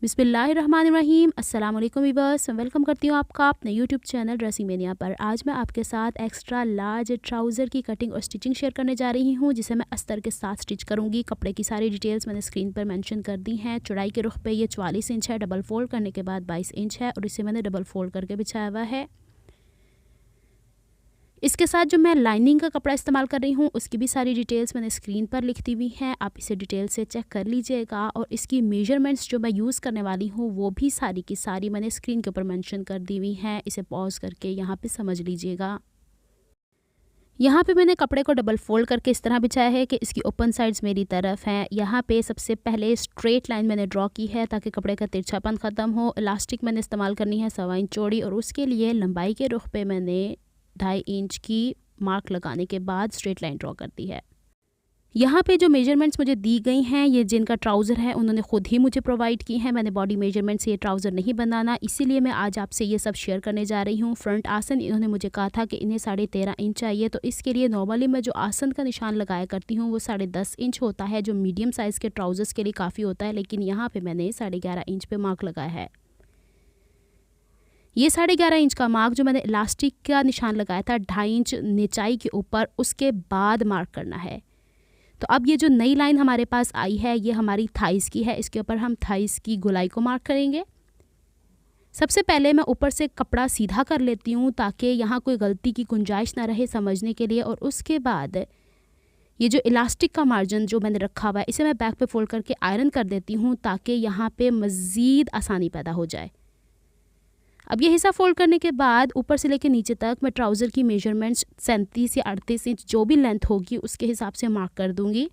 बिस्मिल्लाहिर्रहमानिर्रहीम। अस्सलाम वालेकुम वीवर्स, मैं वेलकम करती हूँ आपका अपने यूट्यूब चैनल ड्रेसिंग मेनिया पर। आज मैं आपके साथ एक्स्ट्रा लार्ज ट्राउज़र की कटिंग और स्टिचिंग शेयर करने जा रही हूँ, जिसे मैं अस्तर के साथ स्टिच करूँगी। कपड़े की सारी डिटेल्स मैंने स्क्रीन पर मेंशन कर दी हैं। चौड़ाई के रुख पे ये 44 इंच है, डबल फोल्ड करने के बाद 22 इंच है और इसे मैंने डबल फोल्ड करके बिछाया हुआ है। इसके साथ जो मैं लाइनिंग का कपड़ा इस्तेमाल कर रही हूँ उसकी भी सारी डिटेल्स मैंने स्क्रीन पर लिख दी हुई हैं, आप इसे डिटेल से चेक कर लीजिएगा। और इसकी मेजरमेंट्स जो मैं यूज़ करने वाली हूँ वो भी सारी की सारी मैंने स्क्रीन के ऊपर मेंशन कर दी हुई हैं। इसे पॉज करके यहाँ पे समझ लीजिएगा। यहाँ पे मैंने कपड़े को डबल फोल्ड करके इस तरह बिछाया है कि इसकी ओपन साइड्स मेरी तरफ हैं। यहाँ पे सबसे पहले स्ट्रेट लाइन मैंने ड्रॉ की है ताकि कपड़े का तिरछापन ख़त्म हो। इलास्टिक मैंने इस्तेमाल करनी है 1.25 इंच चौड़ी और उसके लिए लंबाई के रुख पे मैंने 2.5 इंच की मार्क लगाने के बाद स्ट्रेट लाइन ड्रॉ कर दी है। यहाँ पे जो मेजरमेंट्स मुझे दी गई हैं ये जिनका ट्राउज़र है उन्होंने ख़ुद ही मुझे प्रोवाइड की हैं। मैंने बॉडी मेजरमेंट से ये ट्राउज़र नहीं बनाना, इसीलिए मैं आज आपसे ये सब शेयर करने जा रही हूँ। फ्रंट आसन इन्होंने मुझे कहा था कि इन्हें 13.5 इंच चाहिए, तो इसके लिए नॉर्मली मैं जो आसन का निशान लगाया करती हूँ वो 10.5 इंच होता है, जो मीडियम साइज़ के ट्राउज़र्स के लिए काफ़ी होता है। लेकिन यहाँ पर मैंने 11.5 इंच पर मार्क लगाया है। ये 11.5 इंच का मार्क जो मैंने इलास्टिक का निशान लगाया था 2.5 इंच निचाई के ऊपर, उसके बाद मार्क करना है। तो अब ये जो नई लाइन हमारे पास आई है ये हमारी थाइस की है, इसके ऊपर हम थाइस की गोलाई को मार्क करेंगे। सबसे पहले मैं ऊपर से कपड़ा सीधा कर लेती हूँ ताकि यहाँ कोई गलती की गुंजाइश ना रहे समझने के लिए। और उसके बाद ये जो इलास्टिक का मार्जिन जो मैंने रखा हुआ है इसे मैं बैक पे फोल्ड करके आयरन कर देती हूँ ताकि यहाँ पे मज़ीद आसानी पैदा हो जाए। अब ये हिस्सा फोल्ड करने के बाद ऊपर से लेकर नीचे तक मैं ट्राउज़र की मेजरमेंट्स 37 या 38 इंच जो भी लेंथ होगी उसके हिसाब से मार्क कर दूंगी।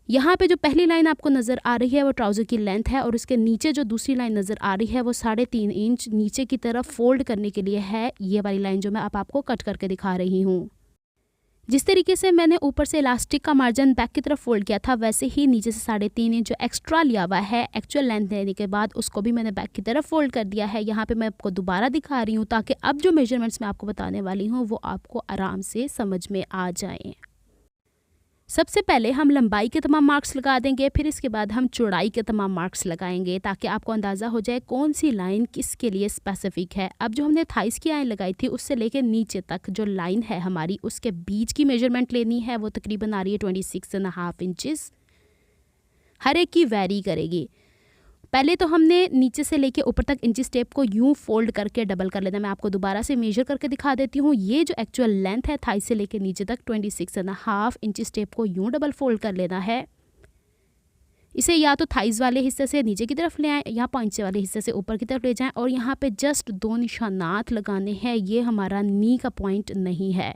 यहाँ पे जो पहली लाइन आपको नज़र आ रही है वो ट्राउज़र की लेंथ है और उसके नीचे जो दूसरी लाइन नज़र आ रही है वो 3.5 इंच नीचे की तरफ फोल्ड करने के लिए है। ये वाली लाइन जो मैं अब आपको कट करके दिखा रही हूँ। जिस तरीके से मैंने ऊपर से इलास्टिक का मार्जिन बैक की तरफ फोल्ड किया था वैसे ही नीचे से 3.5 इंच जो एक्स्ट्रा लिया हुआ है एक्चुअल लेंथ लेने के बाद उसको भी मैंने बैक की तरफ फोल्ड कर दिया है। यहाँ पे मैं आपको दोबारा दिखा रही हूँ ताकि अब जो मेजरमेंट्स मैं आपको बताने वाली हूँ वो आपको आराम से समझ में आ जाएं। सबसे पहले हम लंबाई के तमाम मार्क्स लगा देंगे, फिर इसके बाद हम चौड़ाई के तमाम मार्क्स लगाएंगे ताकि आपको अंदाज़ा हो जाए कौन सी लाइन किसके लिए स्पेसिफिक है। अब जो हमने थाइस की लाइन लगाई थी उससे लेकर नीचे तक जो लाइन है हमारी उसके बीच की मेजरमेंट लेनी है, वो तकरीबन आ रही है 26.5 इंचज़। हर एक की वैरी करेगी। पहले तो हमने नीचे से लेके ऊपर तक इंचिस टेप को यूं फोल्ड करके डबल कर लेना। मैं आपको दोबारा से मेजर करके दिखा देती हूँ। ये जो एक्चुअल लेंथ है थाई से लेके नीचे तक 26.5 इंचिस टेप को यूं डबल फोल्ड कर लेना है। इसे या तो थाइज वाले हिस्से से नीचे की तरफ ले आएँ या पॉइंट वाले हिस्से से ऊपर की तरफ ले जाएं और यहाँ पे जस्ट 2 निशानात लगाने हैं। ये हमारा नी का पॉइंट नहीं है।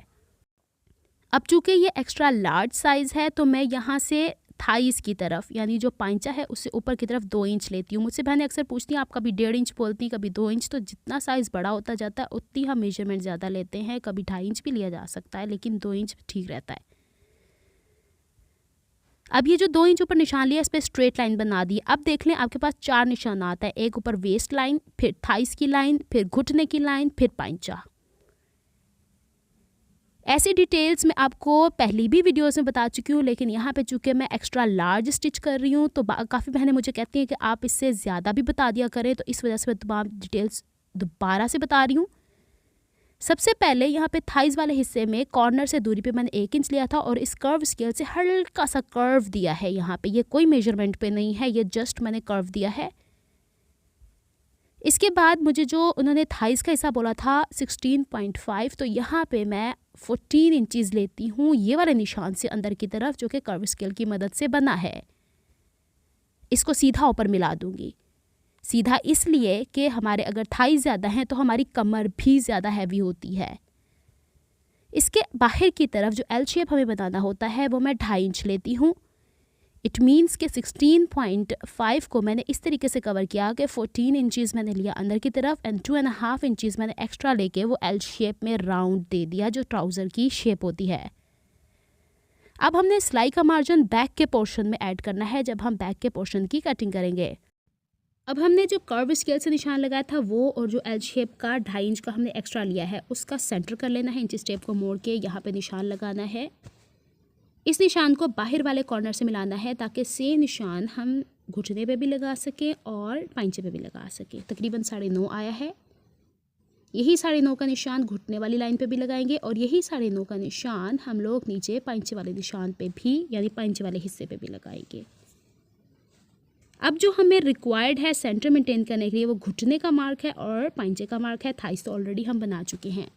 अब चूँकि ये एक्स्ट्रा लार्ज साइज़ है तो मैं यहाँ से थाइस की तरफ यानी जो पांचा है उससे ऊपर की तरफ 2 इंच लेती हूँ। मुझसे बहनें अक्सर पूछती हैं आप कभी 1.5 इंच बोलती हैं कभी 2 इंच, तो जितना साइज़ बड़ा होता जाता है उतनी हम मेजरमेंट ज़्यादा लेते हैं। कभी 2.5 इंच भी लिया जा सकता है लेकिन 2 इंच ठीक रहता है। अब ये जो 2 इंच ऊपर निशान लिया इस पर स्ट्रेट लाइन बना दी। अब देख लें आपके पास 4 निशानात है, एक ऊपर वेस्ट लाइन, फिर थाइस की लाइन, फिर घुटने की लाइन, फिर पांचा। ऐसी डिटेल्स मैं आपको पहली भी वीडियोस में बता चुकी हूँ लेकिन यहाँ पे चूँकि मैं एक्स्ट्रा लार्ज स्टिच कर रही हूँ तो काफ़ी बहनें मुझे कहती हैं कि आप इससे ज़्यादा भी बता दिया करें, तो इस वजह से मैं तमाम डिटेल्स दोबारा से बता रही हूँ। सबसे पहले यहाँ पे थाइज वाले हिस्से में कॉर्नर से दूरी पे मैंने 1 इंच लिया था और इस कर्व स्केल से हल्का सा कर्व दिया है। यहाँ पे ये कोई मेजरमेंट पे नहीं है, ये जस्ट मैंने कर्व दिया है। इसके बाद मुझे जो उन्होंने थाइस का हिस्सा बोला था 16.5, तो यहाँ पे मैं 14 इंचज़ लेती हूँ ये वाले निशान से अंदर की तरफ जो कि कर्व स्केल की मदद से बना है। इसको सीधा ऊपर मिला दूंगी। सीधा इसलिए कि हमारे अगर थाइस ज़्यादा हैं तो हमारी कमर भी ज़्यादा हैवी होती है। इसके बाहर की तरफ जो एल शेप हमें बनाना होता है वो मैं 2.5 इंच लेती हूँ। इट मीन्स के 16.5 को मैंने इस तरीके से कवर किया कि 14 इंचज़ मैंने लिया अंदर की तरफ एंड 2.5 इंचज़ मैंने एक्स्ट्रा लेके वो एल शेप में राउंड दे दिया जो ट्राउज़र की शेप होती है। अब हमने सिलाई का मार्जिन बैक के पोर्शन में ऐड करना है जब हम बैक के पोर्शन की कटिंग करेंगे। अब हमने जो कर्व स्केल से निशान लगाया था वो और जो एल शेप का 2.5 इंच का हमने एक्स्ट्रा लिया है उसका सेंटर कर लेना है। इंच टेप को मोड़ के यहाँ पे निशान लगाना है। इस निशान को बाहर वाले कॉर्नर से मिलाना है ताकि सेम निशान हम घुटने पे भी लगा सकें और पाइंचे पे भी लगा सकें। तकरीबन 9.5 आया है। यही 9.5 का निशान घुटने वाली लाइन पे भी लगाएंगे और यही 9.5 का निशान हम लोग नीचे पाइंचे वाले निशान पे भी यानी पाइंचे वाले हिस्से पे भी लगाएंगे। अब जो हमें रिक्वायर्ड है सेंटर मेंटेन करने के लिए वो घुटने का मार्क है और पाइंचे का मार्क है। थाइस तो ऑलरेडी हम बना चुके हैं।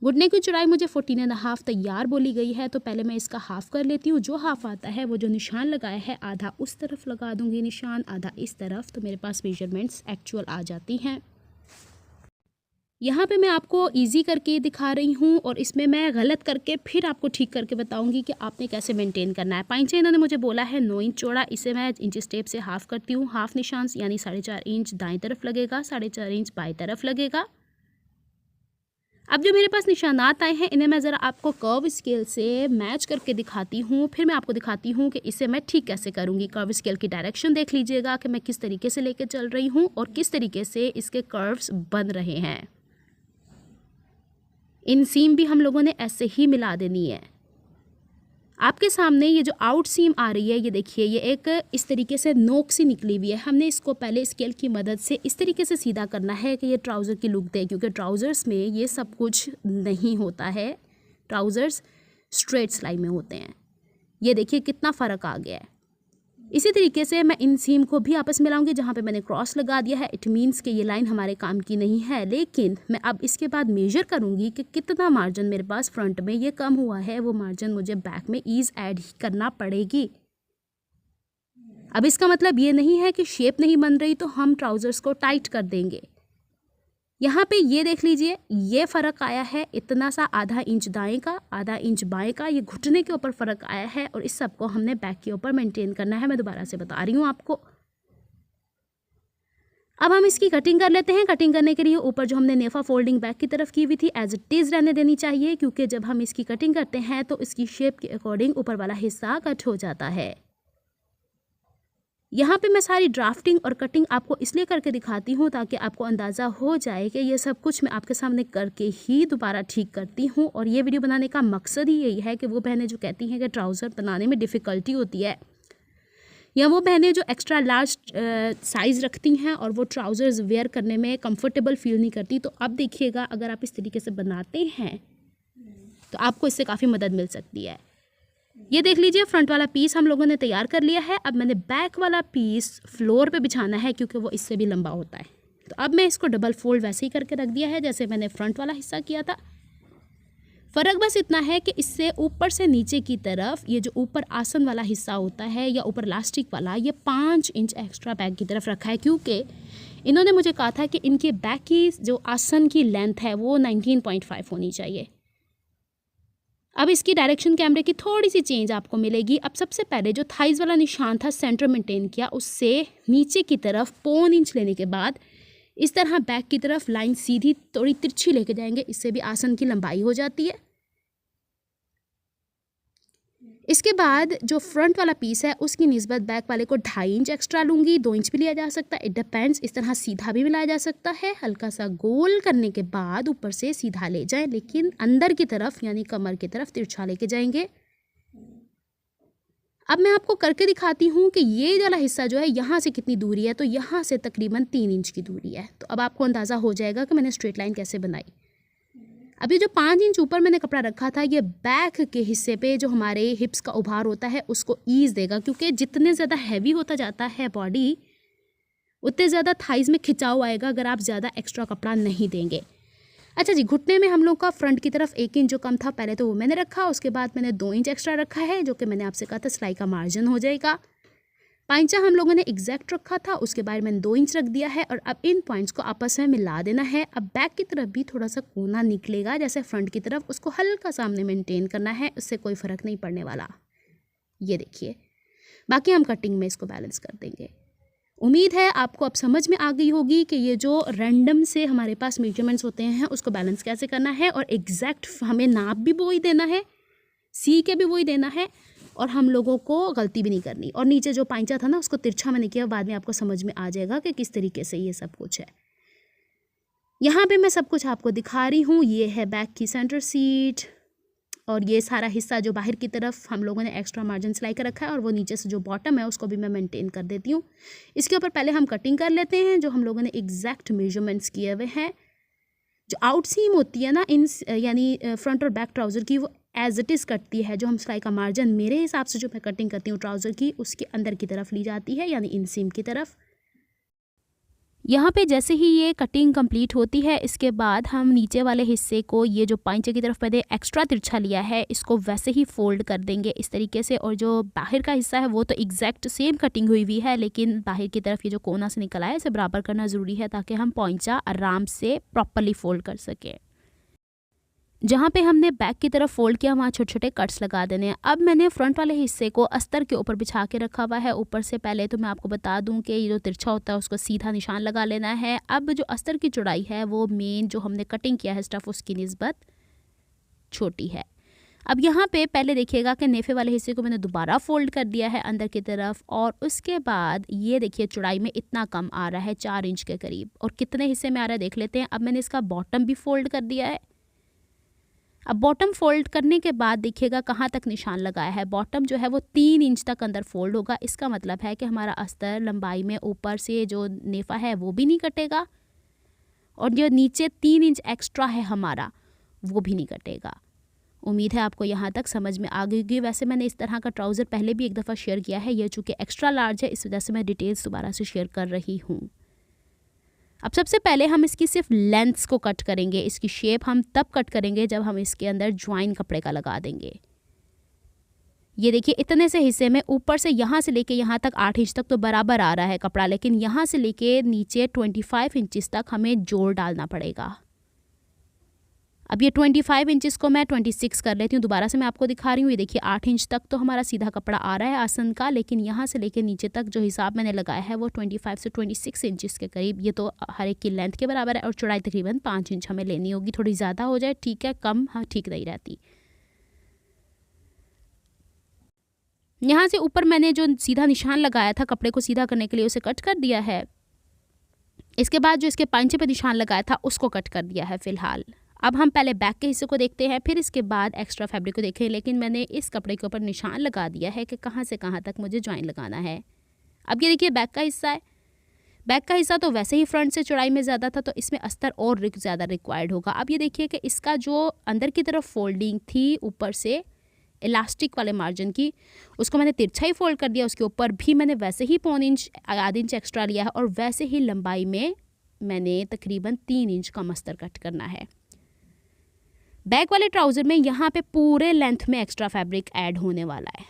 घुटने की चौड़ाई मुझे 14.5 तैयार बोली गई है, तो पहले मैं इसका हाफ कर लेती हूँ। जो हाफ आता है वो जो निशान लगाया है आधा उस तरफ लगा दूंगी निशान, आधा इस तरफ, तो मेरे पास मेजरमेंट्स एक्चुअल आ जाती हैं। यहाँ पे मैं आपको इजी करके दिखा रही हूँ और इसमें मैं गलत करके फिर आपको ठीक करके बताऊँगी कि आपने कैसे मेंटेन करना है। पाइंचे इन्होंने मुझे बोला है 9 इंच चौड़ा, इसे मैं इंच स्टेप से हाफ करती हूँ। हाफ निशान यानी 4.5 इंच दाएं तरफ लगेगा, 4.5 इंच बाएं तरफ लगेगा। अब जो मेरे पास निशानात आए हैं इन्हें मैं ज़रा आपको कर्व स्केल से मैच करके दिखाती हूँ, फिर मैं आपको दिखाती हूँ कि इसे मैं ठीक कैसे करूँगी। कर्व स्केल की डायरेक्शन देख लीजिएगा कि मैं किस तरीके से लेके चल रही हूँ और किस तरीके से इसके कर्व्स बन रहे हैं। इन सीम भी हम लोगों ने ऐसे ही मिला देनी है। आपके सामने ये जो आउट सीम आ रही है, ये देखिए, ये एक इस तरीके से नोक सी निकली हुई है। हमने इसको पहले स्केल की मदद से इस तरीके से सीधा करना है कि ये ट्राउज़र की लुक दे, क्योंकि ट्राउज़र्स में ये सब कुछ नहीं होता है। ट्राउज़र्स स्ट्रेट सिलाई में होते हैं। ये देखिए कितना फ़र्क आ गया है। इसी तरीके से मैं इन सीम को भी आपस में लाऊंगी। जहाँ पे मैंने क्रॉस लगा दिया है इट मीन्स कि ये लाइन हमारे काम की नहीं है, लेकिन मैं अब इसके बाद मेजर करूँगी कि कितना मार्जिन मेरे पास फ्रंट में ये कम हुआ है, वो मार्जिन मुझे बैक में ईज ऐड करना पड़ेगी। अब इसका मतलब ये नहीं है कि शेप नहीं बन रही तो हम ट्राउज़र्स को टाइट कर देंगे। यहाँ पे ये देख लीजिए, ये फ़र्क आया है इतना सा, आधा इंच दाएं का आधा इंच बाएं का, ये घुटने के ऊपर फ़र्क आया है और इस सब को हमने बैक के ऊपर मेंटेन करना है। मैं दोबारा से बता रही हूँ आपको। अब हम इसकी कटिंग कर लेते हैं। कटिंग करने के लिए ऊपर जो हमने नेफा फोल्डिंग बैक की तरफ की हुई थी एज इट इज़ रहने देनी चाहिए, क्योंकि जब हम इसकी कटिंग करते हैं तो इसकी शेप के अकॉर्डिंग ऊपर वाला हिस्सा कट हो जाता है। यहाँ पे मैं सारी ड्राफ्टिंग और कटिंग आपको इसलिए करके दिखाती हूँ ताकि आपको अंदाज़ा हो जाए कि ये सब कुछ मैं आपके सामने करके ही दोबारा ठीक करती हूँ। और ये वीडियो बनाने का मकसद ही यही है कि वो बहनें जो कहती हैं कि ट्राउज़र बनाने में डिफ़िकल्टी होती है, या वो बहनें जो एक्स्ट्रा लार्ज साइज़ रखती हैं और वो ट्राउज़र्स वेयर करने में कंफर्टेबल फील नहीं करती, तो अब देखिएगा अगर आप इस तरीके से बनाते हैं तो आपको इससे काफ़ी मदद मिल सकती है। ये देख लीजिए, फ्रंट वाला पीस हम लोगों ने तैयार कर लिया है। अब मैंने बैक वाला पीस फ्लोर पे बिछाना है क्योंकि वो इससे भी लंबा होता है। तो अब मैं इसको डबल फोल्ड वैसे ही करके रख दिया है जैसे मैंने फ्रंट वाला हिस्सा किया था। फ़र्क बस इतना है कि इससे ऊपर से नीचे की तरफ ये जो ऊपर आसन वाला हिस्सा होता है या ऊपर लास्टिक वाला, ये 5 इंच एक्स्ट्रा बैक की तरफ रखा है, क्योंकि इन्होंने मुझे कहा था कि इनके बैक की जो आसन की लेंथ है वो 19.5 होनी चाहिए। अब इसकी डायरेक्शन कैमरे की थोड़ी सी चेंज आपको मिलेगी। अब सबसे पहले जो थाइज़ वाला निशान था सेंटर मेंटेन किया, उससे नीचे की तरफ 1.25 इंच लेने के बाद इस तरह बैक की तरफ लाइन सीधी थोड़ी तिरछी लेके जाएंगे, इससे भी आसन की लंबाई हो जाती है। इसके बाद जो फ्रंट वाला पीस है उसकी निस्बत बैक वाले को 2.5 इंच एक्स्ट्रा लूँगी, 2 इंच भी लिया जा सकता है, इट डिपेंड्स। इस तरह सीधा भी मिलाया जा सकता है। हल्का सा गोल करने के बाद ऊपर से सीधा ले जाएं, लेकिन अंदर की तरफ यानी कमर की तरफ तिरछा लेके जाएंगे। अब मैं आपको करके दिखाती हूँ कि ये वाला हिस्सा जो है यहाँ से कितनी दूरी है। तो यहाँ से तकरीबन 3 इंच की दूरी है। तो अब आपको अंदाज़ा हो जाएगा कि मैंने स्ट्रेट लाइन कैसे बनाई। अब ये जो 5 इंच ऊपर मैंने कपड़ा रखा था, ये बैक के हिस्से पे जो हमारे हिप्स का उभार होता है उसको ईज देगा, क्योंकि जितने ज़्यादा हैवी होता जाता है बॉडी उतने ज़्यादा थाइज़ में खिंचाव आएगा अगर आप ज़्यादा एक्स्ट्रा कपड़ा नहीं देंगे। अच्छा जी, घुटने में हम लोग का फ्रंट की तरफ 1 इंच जो कम था पहले तो वो मैंने रखा, उसके बाद मैंने 2 इंच एक्स्ट्रा रखा है जो कि मैंने आपसे कहा था सिलाई का मार्जिन हो जाएगा। पाइंचा हम लोगों ने एग्जैक्ट रखा था, उसके बाद मैंने 2 इंच रख दिया है और अब इन पॉइंट्स को आपस में मिला देना है। अब बैक की तरफ भी थोड़ा सा कोना निकलेगा जैसे फ्रंट की तरफ, उसको हल्का सामने मेंटेन करना है, उससे कोई फ़र्क नहीं पड़ने वाला। ये देखिए, बाकी हम कटिंग में इसको बैलेंस कर देंगे। उम्मीद है आपको अब समझ में आ गई होगी कि ये जो रैंडम से हमारे पास मेजरमेंट्स होते हैं उसको बैलेंस कैसे करना है, और एग्जैक्ट हमें नाप भी वही देना है, सी के भी वही देना है, और हम लोगों को गलती भी नहीं करनी। और नीचे जो पाइंचा था ना उसको तिरछा मैंने किया, बाद में आपको समझ में आ जाएगा कि किस तरीके से ये सब कुछ है। यहाँ पे मैं सब कुछ आपको दिखा रही हूँ। ये है बैक की सेंटर सीट, और ये सारा हिस्सा जो बाहर की तरफ हम लोगों ने एक्स्ट्रा मार्जिन सिलाई कर रखा है और वो नीचे से जो बॉटम है उसको भी मैं मेंटेन कर देती हूँ। इसके ऊपर पहले हम कटिंग कर लेते हैं जो हम लोगों ने एग्जैक्ट मेजरमेंट्स किए हुए हैं। जो आउट सीम होती है ना इन यानी फ्रंट और बैक ट्राउज़र की, वो एज इट इज़ कटती है। जो हम सिलाई का मार्जिन मेरे हिसाब से जो मैं कटिंग करती हूँ ट्राउज़र की, उसके अंदर की तरफ ली जाती है, यानी इन सीम की तरफ। यहाँ पे जैसे ही ये कटिंग कंप्लीट होती है, इसके बाद हम नीचे वाले हिस्से को, ये जो पाइंचे की तरफ मैंने एक्स्ट्रा तिरछा लिया है, इसको वैसे ही फोल्ड कर देंगे इस तरीके से। और जो बाहर का हिस्सा है वो तो एग्जैक्ट सेम कटिंग हुई है, लेकिन बाहर की तरफ ये जो कोना से निकला है इसे बराबर करना ज़रूरी है ताकि हम पाइंचा आराम से प्रॉपरली फोल्ड कर सकें। जहाँ पे हमने बैक की तरफ फोल्ड किया वहाँ छोटे छोटे कट्स लगा देने हैं। अब मैंने फ्रंट वाले हिस्से को अस्तर के ऊपर बिछा के रखा हुआ है। ऊपर से पहले तो मैं आपको बता दूं कि ये जो तिरछा होता है उसको सीधा निशान लगा लेना है। अब जो अस्तर की चौड़ाई है वो मेन जो हमने कटिंग किया है स्टफ़ उसकी निस्बत छोटी है। अब यहाँ पे पहले देखिएगा कि नेफे वाले हिस्से को मैंने दोबारा फोल्ड कर दिया है अंदर की तरफ, और उसके बाद ये देखिए चौड़ाई में इतना कम आ रहा है, 4 इंच के करीब। और कितने हिस्से में आ रहा है देख लेते हैं। अब मैंने इसका बॉटम भी फोल्ड कर दिया है। अब बॉटम फोल्ड करने के बाद देखिएगा कहाँ तक निशान लगाया है। बॉटम जो है वो 3 इंच तक अंदर फोल्ड होगा। इसका मतलब है कि हमारा अस्तर लंबाई में ऊपर से जो नेफा है वो भी नहीं कटेगा, और जो नीचे 3 इंच एक्स्ट्रा है हमारा वो भी नहीं कटेगा। उम्मीद है आपको यहाँ तक समझ में आ गई होगी। वैसे मैंने इस तरह का ट्राउज़र पहले भी एक दफ़ा शेयर किया है, ये चूँकि एक्स्ट्रा लार्ज है इस वजह से मैं डिटेल्स दोबारा से शेयर कर रही हूँ। अब सबसे पहले हम इसकी सिर्फ लेंथ्स को कट करेंगे। इसकी शेप हम तब कट करेंगे जब हम इसके अंदर ज्वाइन कपड़े का लगा देंगे। ये देखिए इतने से हिस्से में ऊपर से यहाँ से लेके यहाँ तक 8 इंच तक तो बराबर आ रहा है कपड़ा, लेकिन यहाँ से लेके नीचे 25 इंचेस तक हमें जोड़ डालना पड़ेगा। अब ये 25 इंचेस को मैं 26 कर लेती हूँ। दोबारा से मैं आपको दिखा रही हूँ। ये देखिए 8 इंच तक तो हमारा सीधा कपड़ा आ रहा है आसन का, लेकिन यहाँ से लेके नीचे तक जो हिसाब मैंने लगाया है वो 25 से 26 इंचेस के करीब। ये तो हर एक की लेंथ के बराबर है, और चौड़ाई तकरीबन 5 इंच हमें लेनी होगी। थोड़ी ज़्यादा हो जाए ठीक है, कम हाँ ठीक नहीं रहती। यहाँ से ऊपर मैंने जो सीधा निशान लगाया था कपड़े को सीधा करने के लिए उसे कट कर दिया है। इसके बाद जो इसके पांचे पे निशान लगाया था उसको कट कर दिया है फ़िलहाल। अब हम पहले बैक के हिस्से को देखते हैं, फिर इसके बाद एक्स्ट्रा फैब्रिक को देखें। लेकिन मैंने इस कपड़े के ऊपर निशान लगा दिया है कि कहाँ से कहाँ तक मुझे ज्वाइन लगाना है। अब ये देखिए बैक का हिस्सा है। बैक का हिस्सा तो वैसे ही फ्रंट से चौड़ाई में ज़्यादा था, तो इसमें अस्तर और ज़्यादा रिक्वायर्ड होगा। अब ये देखिए कि इसका जो अंदर की तरफ फोल्डिंग थी ऊपर से इलास्टिक वाले मार्जिन की, उसको मैंने तिरछा ही फोल्ड कर दिया। उसके ऊपर भी मैंने वैसे ही 1.25 इंच आधा इंच एक्स्ट्रा लिया है, और वैसे ही लंबाई में मैंने तकरीबन 3 इंच का अस्तर कट करना है। बैक वाले ट्राउज़र में यहाँ पे पूरे लेंथ में एक्स्ट्रा फैब्रिक ऐड होने वाला है,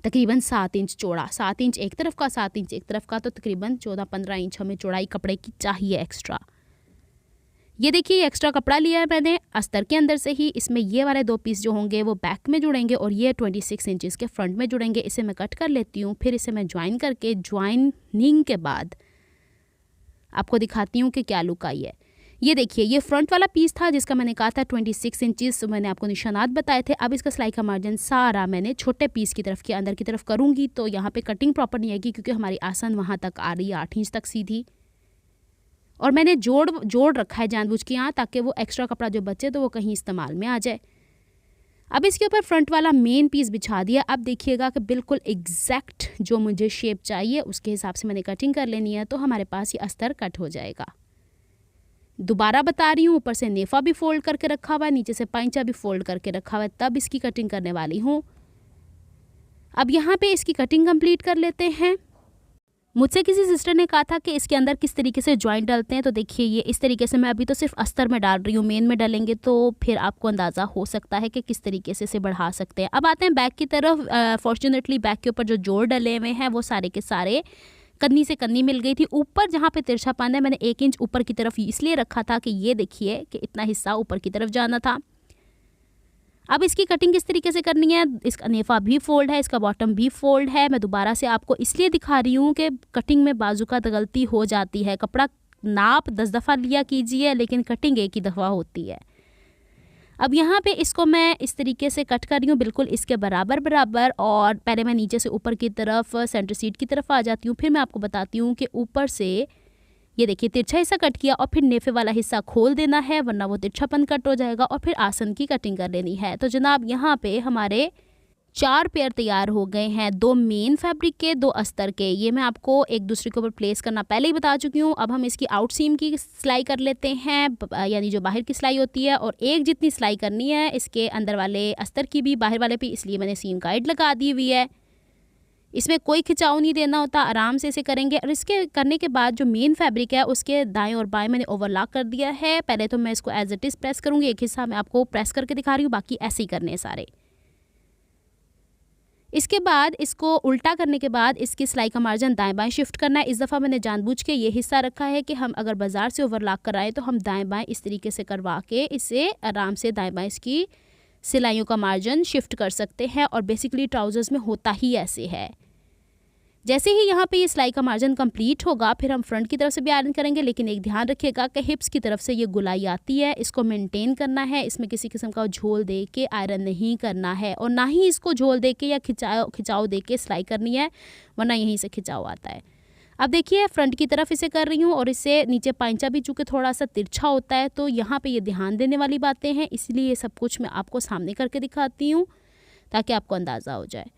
तकरीबन 7 इंच चौड़ा। 7 इंच एक तरफ का, 7 इंच एक तरफ का, तो तकरीबन 14-15 इंच हमें चौड़ाई कपड़े की चाहिए एक्स्ट्रा। ये देखिए एक्स्ट्रा कपड़ा लिया है मैंने अस्तर के अंदर से ही। इसमें ये वाले 2 पीस जो होंगे वो बैक में जुड़ेंगे, और ये 26 इंचेस के फ्रंट में जुड़ेंगे। इसे मैं कट कर लेती हूँ, फिर इसे मैं ज्वाइन करके ज्वाइनिंग के बाद आपको दिखाती हूँ कि क्या लुक आई है। ये देखिए ये फ्रंट वाला पीस था जिसका मैंने कहा था 26 इंचेस, मैंने आपको निशानात बताए थे। अब इसका सिलाई का मार्जिन सारा मैंने छोटे पीस की तरफ के अंदर की तरफ करूँगी, तो यहाँ पे कटिंग प्रॉपर नहीं आएगी क्योंकि हमारी आसन वहाँ तक आ रही है 8 इंच तक सीधी। और मैंने जोड़ रखा है जानबूझ के यहाँ, ताकि वो एक्स्ट्रा कपड़ा जो बचे तो वो कहीं इस्तेमाल में आ जाए। अब इसके ऊपर फ्रंट वाला मेन पीस बिछा दिया। अब देखिएगा कि बिल्कुल एग्जैक्ट जो मुझे शेप चाहिए उसके हिसाब से मैंने कटिंग कर लेनी है, तो हमारे पास ये अस्तर कट हो जाएगा। दोबारा बता रही हूँ, ऊपर से नेफा भी फोल्ड करके रखा हुआ है, नीचे से पाइंचा भी फोल्ड करके रखा हुआ है, तब इसकी कटिंग करने वाली हूँ। अब यहाँ पे इसकी कटिंग कंप्लीट कर लेते हैं। मुझसे किसी सिस्टर ने कहा था कि इसके अंदर किस तरीके से जॉइंट डालते हैं, तो देखिए ये इस तरीके से मैं अभी तो सिर्फ अस्तर में डाल रही हूँ। मेन में डालेंगे तो फिर आपको अंदाज़ा हो सकता है कि किस तरीके से इसे बढ़ा सकते हैं। अब आते हैं बैक की तरफ। फॉर्चुनेटली बैक के ऊपर जो जोड़ डले हुए हैं वो सारे के सारे कन्नी से कन्नी मिल गई थी। ऊपर जहाँ पे तिरछापन है मैंने 1 इंच ऊपर की तरफ इसलिए रखा था कि ये देखिए कि इतना हिस्सा ऊपर की तरफ जाना था। अब इसकी कटिंग किस तरीके से करनी है, इसका नेफा भी फोल्ड है, इसका बॉटम भी फोल्ड है। मैं दोबारा से आपको इसलिए दिखा रही हूँ कि कटिंग में बाजू का गलती हो जाती है। कपड़ा नाप 10 दफ़ा लिया कीजिए, लेकिन कटिंग एक ही दफ़ा होती है। अब यहाँ पे इसको मैं इस तरीके से कट कर रही हूँ, बिल्कुल इसके बराबर। और पहले मैं नीचे से ऊपर की तरफ सेंटर सीट की तरफ आ जाती हूँ, फिर मैं आपको बताती हूँ कि ऊपर से ये देखिए तिरछा हिस्सा कट किया और फिर नेफे वाला हिस्सा खोल देना है, वरना वो तिरछापन कट हो जाएगा, और फिर आसन की कटिंग कर लेनी है। तो जनाब यहाँ पे हमारे 4 पेयर तैयार हो गए हैं, 2 मेन फैब्रिक के, 2 अस्तर के। ये मैं आपको एक दूसरे के ऊपर प्लेस करना पहले ही बता चुकी हूँ। अब हम इसकी आउट सीम की सिलाई कर लेते हैं, यानी जो बाहर की सिलाई होती है, और एक जितनी सिलाई करनी है इसके अंदर वाले अस्तर की भी बाहर वाले भी, इसलिए मैंने सीम गाइड लगा दी हुई है। इसमें कोई खिंचाव नहीं देना होता, आराम से इसे करेंगे। और इसके करने के बाद जो मेन फैब्रिक है उसके दाएं और बाएं मैंने ओवरलॉक कर दिया है। पहले तो मैं इसको एज इट इज़ प्रेस करूँगी, एक हिस्सा मैं आपको प्रेस करके दिखा रही हूँ, बाकी ऐसे ही करने हैं सारे। इसके बाद इसको उल्टा करने के बाद इसकी सिलाई का मार्जिन दाएं बाएं शिफ्ट करना है। इस दफ़ा मैंने जानबूझ के ये हिस्सा रखा है कि हम अगर बाज़ार से ओवरलॉक कराएं तो हम दाएं बाएं इस तरीके से करवा के इसे आराम से दाएं बाएं इसकी सिलाइयों का मार्जिन शिफ्ट कर सकते हैं। और बेसिकली ट्राउज़र्स में होता ही ऐसे है। जैसे ही यहाँ पे ये सिलाई का मार्जिन कंप्लीट होगा फिर हम फ्रंट की तरफ से भी आयरन करेंगे, लेकिन एक ध्यान रखिएगा कि हिप्स की तरफ से ये गुलाई आती है, इसको मेंटेन करना है। इसमें किसी किस्म का झोल दे के आयरन नहीं करना है, और ना ही इसको झोल दे के या खिंचाव दे के सिलाई करनी है, वरना यहीं से खिंचाव आता है। अब देखिए फ्रंट की तरफ इसे कर रही हूँ, और इससे नीचे पांचा भी चूँकि थोड़ा सा तिरछा होता है, तो यहाँ पर ये ध्यान देने वाली बातें हैं, इसलिए ये सब कुछ मैं आपको सामने करके दिखाती हूँ ताकि आपको अंदाज़ा हो जाए।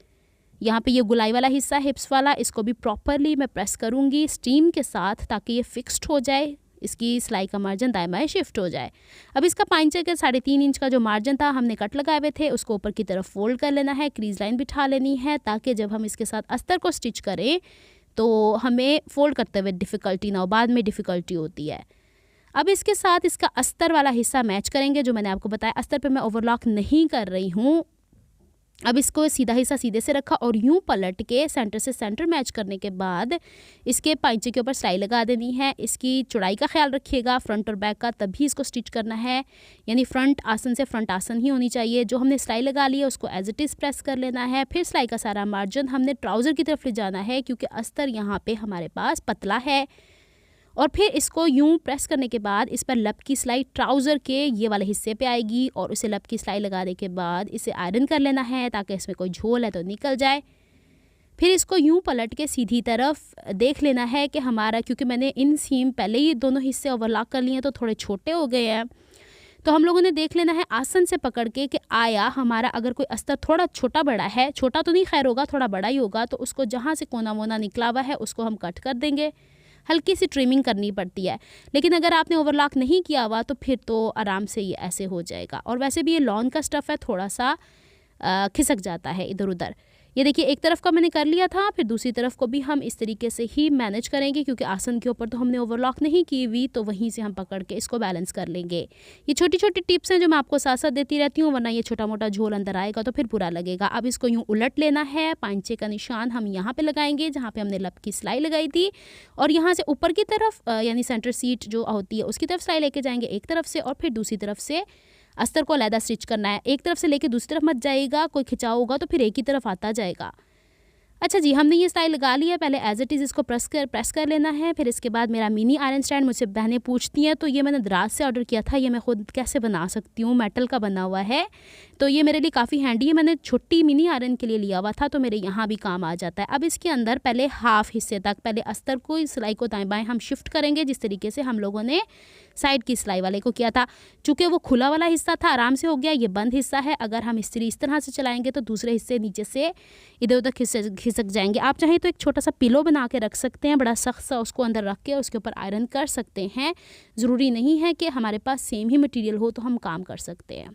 यहाँ पे ये गुलाई वाला हिस्सा हिप्स वाला, इसको भी प्रॉपरली मैं प्रेस करूँगी स्टीम के साथ ताकि ये फिक्स्ड हो जाए, इसकी सिलाई का मार्जिन दाएं बाएं शिफ्ट हो जाए। अब इसका पांचे के 3.5 इंच का जो मार्जिन था हमने कट लगाए हुए थे, उसको ऊपर की तरफ फोल्ड कर लेना है, क्रीज लाइन बिठा लेनी है, ताकि जब हम इसके साथ अस्तर को स्टिच करें तो हमें फोल्ड करते हुए डिफ़िकल्टी ना हो, बाद में डिफ़िकल्टी होती है। अब इसके साथ इसका अस्तर वाला हिस्सा मैच करेंगे, जो मैंने आपको बताया अस्तर पे मैं ओवरलॉक नहीं कर रही हूँ। अब इसको सीधा हिस्सा सीधे से रखा और यूं पलट के सेंटर से सेंटर मैच करने के बाद इसके पांचे के ऊपर सिलाई लगा देनी है। इसकी चौड़ाई का ख्याल रखिएगा फ्रंट और बैक का, तभी इसको स्टिच करना है, यानी फ्रंट आसन से फ्रंट आसन ही होनी चाहिए। जो हमने सिलाई लगा ली है उसको एज इट इज़ प्रेस कर लेना है। फिर सिलाई का सारा मार्जिन हमने ट्राउज़र की तरफ ले जाना है, क्योंकि अस्तर यहाँ पे हमारे पास पतला है। और फिर इसको यूं प्रेस करने के बाद इस पर लब की सिलाई ट्राउज़र के ये वाले हिस्से पे आएगी, और उसे लब की सिलाई लगाने के बाद इसे आयरन कर लेना है ताकि इसमें कोई झोल है तो निकल जाए। फिर इसको यूं पलट के सीधी तरफ देख लेना है कि हमारा, क्योंकि मैंने इन सीम पहले ही दोनों हिस्से ओवरलॉक कर लिए हैं तो थोड़े छोटे हो गए हैं, तो हम लोगों ने देख लेना है आसन से पकड़ के कि आया हमारा अगर कोई अस्तर थोड़ा छोटा बड़ा है, छोटा तो नहीं खैर होगा, थोड़ा बड़ा ही होगा, तो उसको जहाँ से कोना वोना निकला हुआ है उसको हम कट कर देंगे। हल्की सी ट्रिमिंग करनी पड़ती है, लेकिन अगर आपने ओवरलॉक नहीं किया हुआ तो फिर तो आराम से ये ऐसे हो जाएगा। और वैसे भी ये लॉन का स्टफ़ है, थोड़ा सा खिसक जाता है इधर उधर। ये देखिए एक तरफ का मैंने कर लिया था, फिर दूसरी तरफ को भी हम इस तरीके से ही मैनेज करेंगे, क्योंकि आसन के ऊपर तो हमने ओवरलॉक नहीं की हुई, तो वहीं से हम पकड़ के इसको बैलेंस कर लेंगे। ये छोटी छोटी टिप्स हैं जो मैं आपको साथ साथ देती रहती हूँ, वरना ये छोटा मोटा झोल अंदर आएगा तो फिर बुरा लगेगा। अब इसको यूँ उलट लेना है, पांचे का निशान हम यहाँ पर लगाएंगे जहाँ पर हमने लब की सिलाई लगाई थी, और यहाँ से ऊपर की तरफ यानी सेंटर सीट जो होती है उसकी तरफ सिलाई लेके जाएंगे एक तरफ से, और फिर दूसरी तरफ से अस्तर को अलहदा स्टिच करना है। एक तरफ से लेके दूसरी तरफ मत जाएगा, कोई खिंचाव होगा तो फिर एक ही तरफ आता जाएगा। अच्छा जी, हमने ये स्टाइल लगा लिया। पहले एज इट इज़ इसको प्रेस कर लेना है। फिर इसके बाद मेरा मिनी आयरन स्टैंड मुझसे बहनें पूछती हैं, तो ये मैंने दराज से ऑर्डर किया था, ये मैं खुद कैसे बना सकती हूँ, मेटल का बना हुआ है, तो ये मेरे लिए काफ़ी हैंडी है। मैंने छोटी मिनी आयरन के लिए लिया हुआ था, तो मेरे यहाँ भी काम आ जाता है। अब इसके अंदर पहले हाफ हिस्से तक पहले अस्तर को सिलाई को दाएँ बाएँ हम शिफ्ट करेंगे, जिस तरीके से हम लोगों ने साइड की सिलाई वाले को किया था। चूँकि वो खुला वाला हिस्सा था आराम से हो गया, ये बंद हिस्सा है, अगर हम इस तरह से चलाएंगे तो दूसरे हिस्से नीचे से इधर उधर खिसक जाएंगे। आप चाहें तो एक छोटा सा पिलो बना के रख सकते हैं, बड़ा सख्त सा, उसको अंदर रख के उसके ऊपर आयरन कर सकते हैं। ज़रूरी नहीं है कि हमारे पास सेम ही मटेरियल हो तो हम काम कर सकते हैं।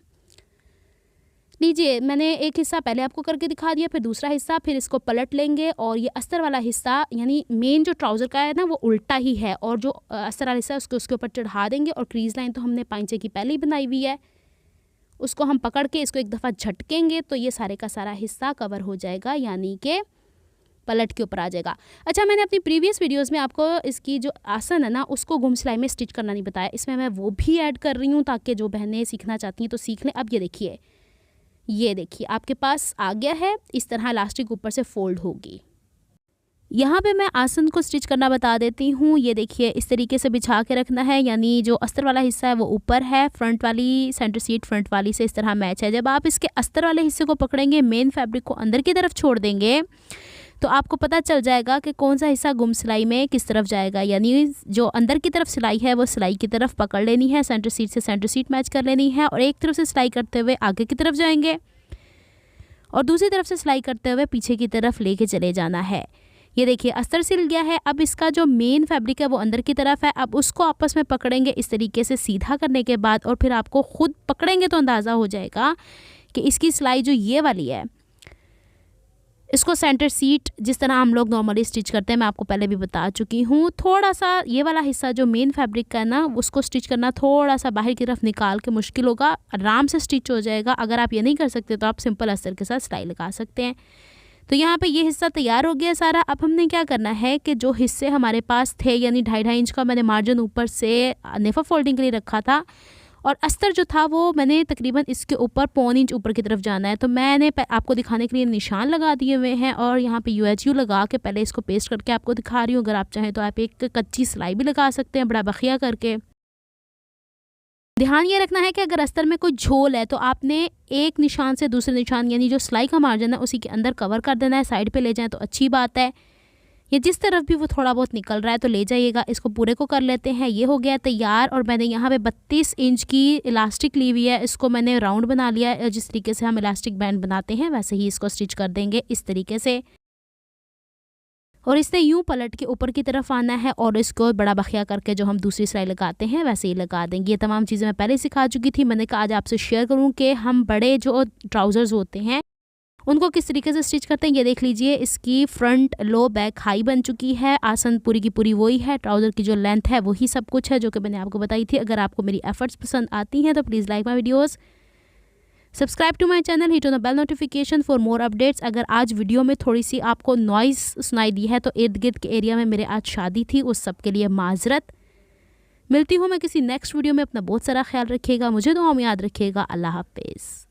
लीजिए मैंने एक हिस्सा पहले आपको करके दिखा दिया, फिर दूसरा हिस्सा, फिर इसको पलट लेंगे और ये अस्तर वाला हिस्सा यानी मेन जो ट्राउज़र का है ना वो उल्टा ही है, और जो अस्तर वाला हिस्सा है उसको उसके ऊपर चढ़ा देंगे, और क्रीज लाइन तो हमने पांचे की पहले ही बनाई हुई है, उसको हम पकड़ के इसको एक दफ़ा झटकेंगे तो ये सारे का सारा हिस्सा कवर हो जाएगा, यानी कि पलट के ऊपर आ जाएगा। अच्छा, मैंने अपनी प्रीवियस वीडियोस में आपको इसकी जो आसन है ना उसको गुम सिलाई में स्टिच करना नहीं बताया, इसमें मैं वो भी ऐड कर रही हूँ ताकि जो बहनें सीखना चाहती हैं तो सीख लें। अब ये देखिए आपके पास आ गया है, इस तरह इलास्टिक ऊपर से फोल्ड होगी। यहाँ पे मैं आसन को स्टिच करना बता देती हूँ। ये देखिए इस तरीके से बिछा के रखना है, यानी जो अस्तर वाला हिस्सा है वो ऊपर है, फ्रंट वाली सेंटर सीट फ्रंट वाली से इस तरह मैच है। जब आप इसके अस्तर वाले हिस्से को पकड़ेंगे, मेन फैब्रिक को अंदर की तरफ छोड़ देंगे, तो आपको पता चल जाएगा कि कौन सा हिस्सा गुम सिलाई में किस तरफ जाएगा। यानी जो अंदर की तरफ सिलाई है वो सिलाई की तरफ पकड़ लेनी है, सेंटर सीट से सेंटर सीट मैच कर लेनी है, और एक तरफ से सिलाई करते हुए आगे की तरफ जाएंगे और दूसरी तरफ से सिलाई करते हुए पीछे की तरफ लेके चले जाना है। ये देखिए अस्तर सिल गया है। अब इसका जो मेन फैब्रिक है वो अंदर की तरफ है। अब उसको आपस में पकड़ेंगे इस तरीके से सीधा करने के बाद, और फिर आपको खुद पकड़ेंगे तो अंदाज़ा हो जाएगा कि इसकी सिलाई जो ये वाली है, इसको सेंटर सीट जिस तरह हम लोग नॉर्मली स्टिच करते हैं, मैं आपको पहले भी बता चुकी हूँ। थोड़ा सा ये वाला हिस्सा जो मेन फैब्रिक का है ना, उसको स्टिच करना थोड़ा सा बाहर की तरफ निकाल के मुश्किल होगा, आराम से स्टिच हो जाएगा। अगर आप ये नहीं कर सकते तो आप सिंपल अस्तर के साथ सिलाई लगा सकते हैं। तो यहाँ पे ये हिस्सा तैयार हो गया सारा। अब हमने क्या करना है कि जो हिस्से हमारे पास थे, यानी 2.5 इंच का मैंने मार्जिन ऊपर से नेफा फोल्डिंग के लिए रखा था, और अस्तर जो था वो मैंने तकरीबन इसके ऊपर 1.25 इंच ऊपर की तरफ जाना है। तो मैंने आपको दिखाने के लिए निशान लगा दिए हुए हैं, और यहाँ पे UHU लगा के पहले इसको पेस्ट करके आपको दिखा रही हूँ। अगर आप चाहें तो आप एक कच्ची सिलाई भी लगा सकते हैं, बड़ा बखिया करके। ध्यान ये रखना है कि अगर अस्तर में कोई झोल है तो आपने एक निशान से दूसरे निशान, यानी जो सिलाई का मार्जिन है उसी के अंदर कवर कर देना है। साइड पे ले जाएं तो अच्छी बात है। ये जिस तरफ भी वो थोड़ा बहुत निकल रहा है तो ले जाइएगा। इसको पूरे को कर लेते हैं। ये हो गया तैयार, और मैंने यहाँ पे 32 इंच की इलास्टिक ली हुई है। इसको मैंने राउंड बना लिया है। जिस तरीके से हम इलास्टिक बैंड बनाते हैं वैसे ही इसको स्टिच कर देंगे इस तरीके से, और इसने यूं पलट के ऊपर की तरफ आना है, और इसको बड़ा बखिया करके जो हम दूसरी सिलाई लगाते हैं वैसे ही लगा देंगे। ये तमाम चीज़ें मैं पहले सिखा चुकी थी। मैंने कहा आज आपसे शेयर करूं कि हम बड़े जो ट्राउज़र्स होते हैं उनको किस तरीके से स्टिच करते हैं। ये देख लीजिए, इसकी फ्रंट लो बैक हाई बन चुकी है। आसन पूरी की पूरी वही है, ट्राउज़र की जो लेंथ है वही सब कुछ है जो कि मैंने आपको बताई थी। अगर आपको मेरी एफर्ट्स पसंद आती हैं तो please like my videos, subscribe to my channel, hit on the bell notification for more updates. अगर आज वीडियो में थोड़ी सी आपको नॉइज़ सुनाई दी है तो इर्द गिर्द के एरिया में मेरे आज शादी थी, उस सब के लिए माजरत। मिलती हूँ मैं किसी नेक्स्ट वीडियो में। अपना बहुत सारा ख्याल रखिएगा, मुझे दुआ में याद रखिएगा। अल्लाह हाफिज़।